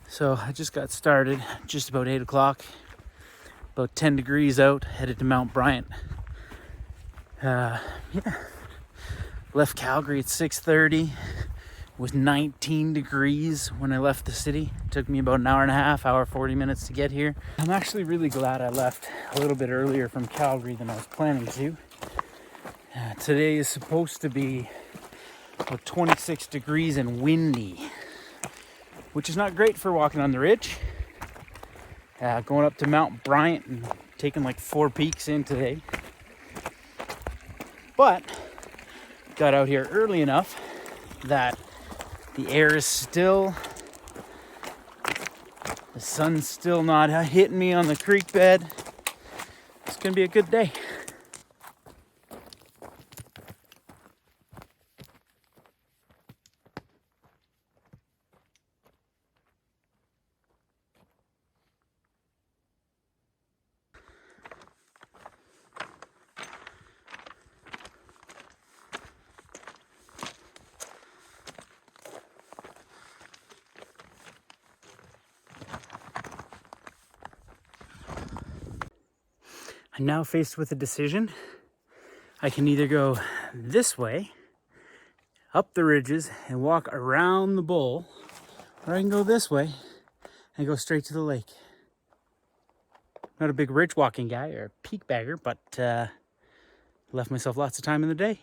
So I just got started, just about 8 o'clock, about 10 degrees out, headed to Mount Bryant. Yeah, left Calgary at 6:30. It was 19 degrees when I left the city. It took me about an hour and a half, 40 minutes to get here. I'm actually really glad I left a little bit earlier from Calgary than I was planning to. Today is supposed to be about 26 degrees and windy, which is not great for walking on the ridge. Going up to Mount Bryant and taking like 4 peaks in today. But got out here early enough that the air is still, the sun's still not hitting me on the creek bed. It's gonna be a good day. I'm now faced with a decision. I can either go this way, up the ridges, and walk around the bowl, or I can go this way and go straight to the lake. Not a big ridge walking guy or a peak bagger, but left myself lots of time in the day.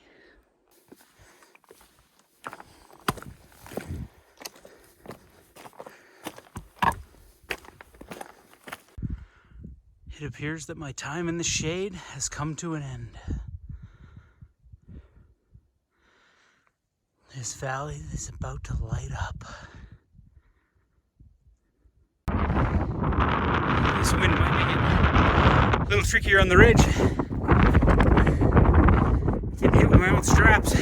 It appears that my time in the shade has come to an end. This valley is about to light up. This wind might make it a little trickier on the ridge. Getting hit with my own straps.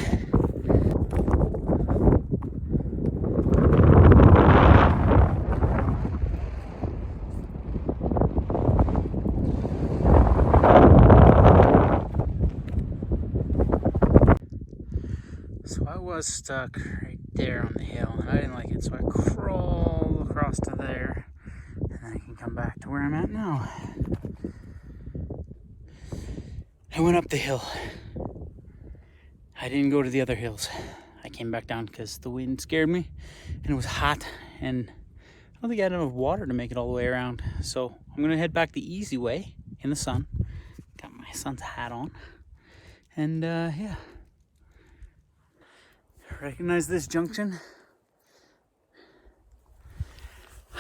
So I was stuck right there on the hill, and I didn't like it, so I crawled across to there, and then I can come back to where I'm at now. I went up the hill. I didn't go to the other hills. I came back down because the wind scared me, and it was hot, and I don't think I had enough water to make it all the way around. So I'm gonna head back the easy way in the sun. Got my sun's hat on, and yeah. Recognize this junction?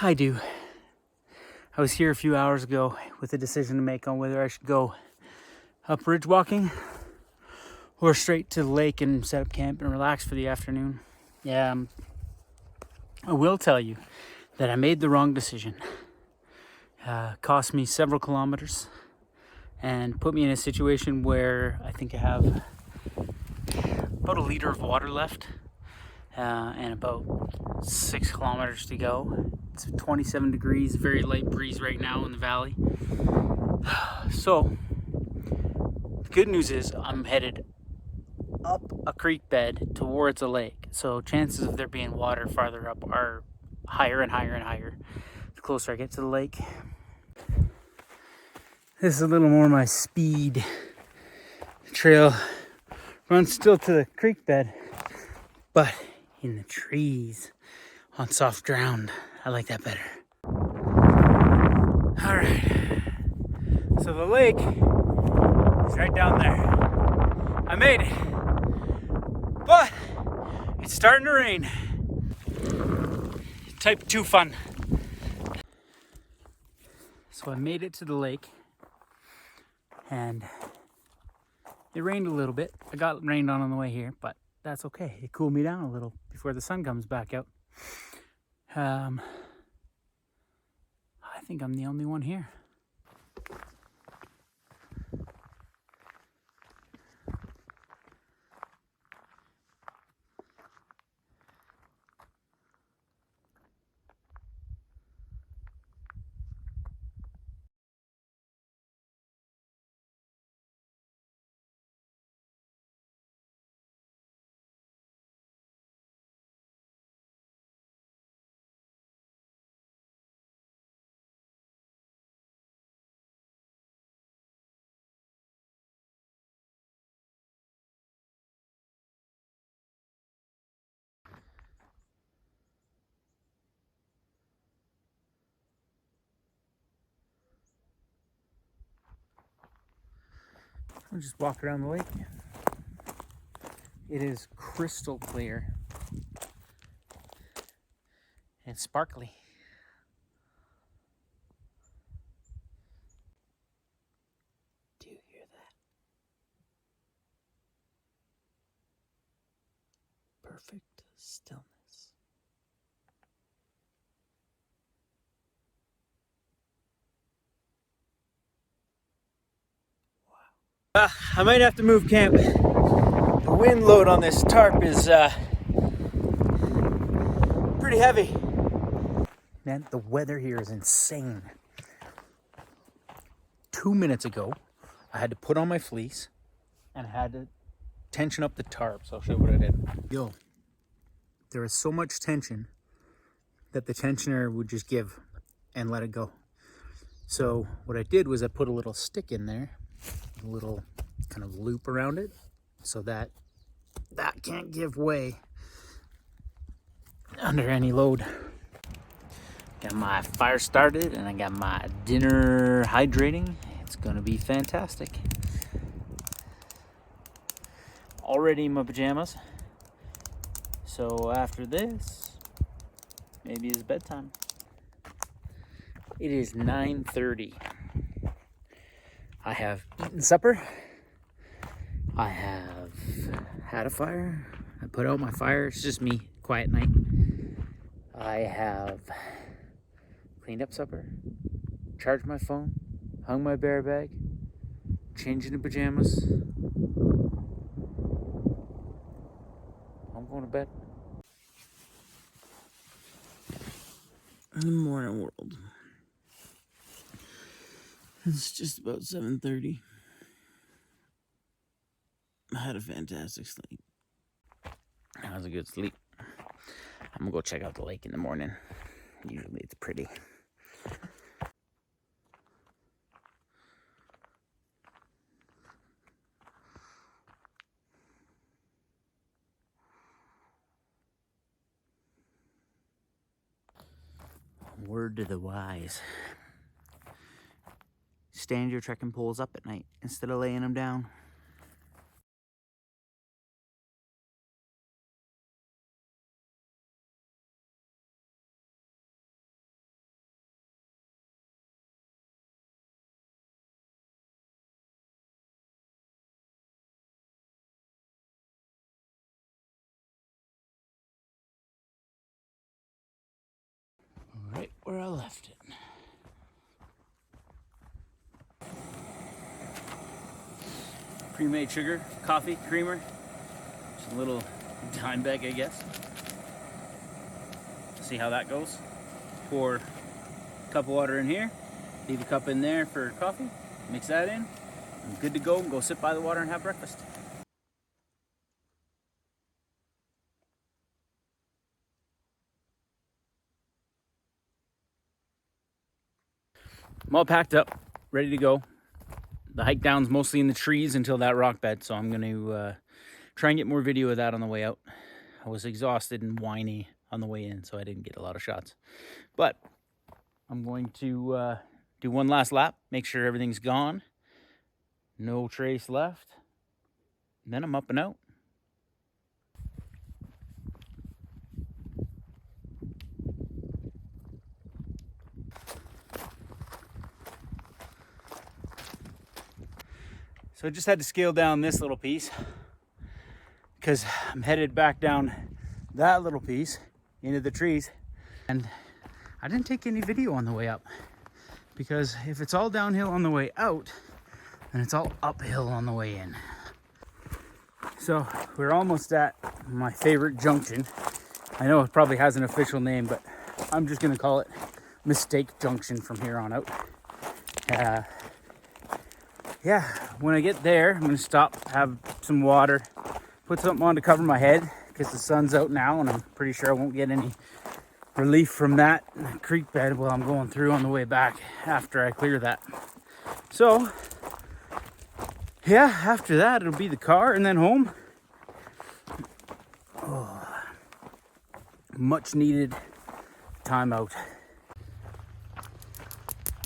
I do. I was here a few hours ago with a decision to make on whether I should go up ridge walking or straight to the lake and set up camp and relax for the afternoon. Yeah, I will tell you that I made the wrong decision. Cost me several kilometers and put me in a situation where I think I have about a liter of water left and about 6 kilometers to go. It's 27 degrees, very light breeze right now in the valley. So the good news is I'm headed up a creek bed towards a lake. So chances of there being water farther up are higher and higher and higher the closer I get to the lake. This is a little more my speed. The trail runs still to the creek bed, but in the trees on soft ground. I like that better. All right. So the lake is right down there. I made it. But it's starting to rain. Type 2 fun. So I made it to the lake and it rained a little bit. I got rained on the way here, but that's okay. It cooled me down a little before the sun comes back out. I think I'm the only one here. We'll just walk around the lake. It is crystal clear and sparkly. Do you hear that? Perfect stillness. I might have to move camp. The wind load on this tarp is pretty heavy. Man, the weather here is insane. 2 minutes ago, I had to put on my fleece and I had to tension up the tarp. So I'll show you what I did. Yo, there is so much tension that the tensioner would just give and let it go. So what I did was I put a little stick in there, a little kind of loop around it, so that that can't give way under any load. Got my fire started and I got my dinner hydrating. It's gonna be fantastic. Already in my pajamas. So after this, maybe it's bedtime. It is 9:30. I have eaten supper. I have had a fire. I put out my fire. It's just me, quiet night. I have cleaned up supper, charged my phone, hung my bear bag, changed into pajamas. I'm going to bed. In the morning world. It's just about 7:30. I had a fantastic sleep. That was a good sleep. I'm gonna go check out the lake in the morning. Usually it's pretty. Word to the wise. Stand your trekking poles up at night instead of laying them down. Right where I left it. Pre-made sugar, coffee, creamer. Just a little dime bag, I guess. See how that goes. Pour a cup of water in here. Leave a cup in there for coffee. Mix that in. I'm good to go. Go sit by the water and have breakfast. I'm all packed up, ready to go. The hike down's mostly in the trees until that rock bed, so I'm going to try and get more video of that on the way out. I was exhausted and whiny on the way in, so I didn't get a lot of shots. But I'm going to do one last lap, make sure everything's gone. No trace left. And then I'm up and out. So I just had to scale down this little piece because I'm headed back down that little piece into the trees. And I didn't take any video on the way up because if it's all downhill on the way out, then it's all uphill on the way in. So we're almost at my favorite junction. I know it probably has an official name, but I'm just gonna call it Mistake Junction from here on out. Yeah, when I get there, I'm gonna stop, have some water, put something on to cover my head because the sun's out now and I'm pretty sure I won't get any relief from that creek bed while I'm going through on the way back after I clear that. So, yeah, after that, it'll be the car and then home. Oh, much needed time out.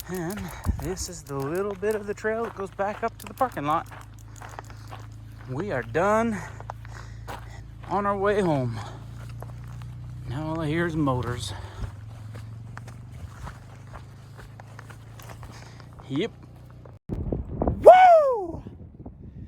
And this is the little bit of the trail that goes back up to the parking lot. We are done. On our way home. Now all I hear is motors. Yep.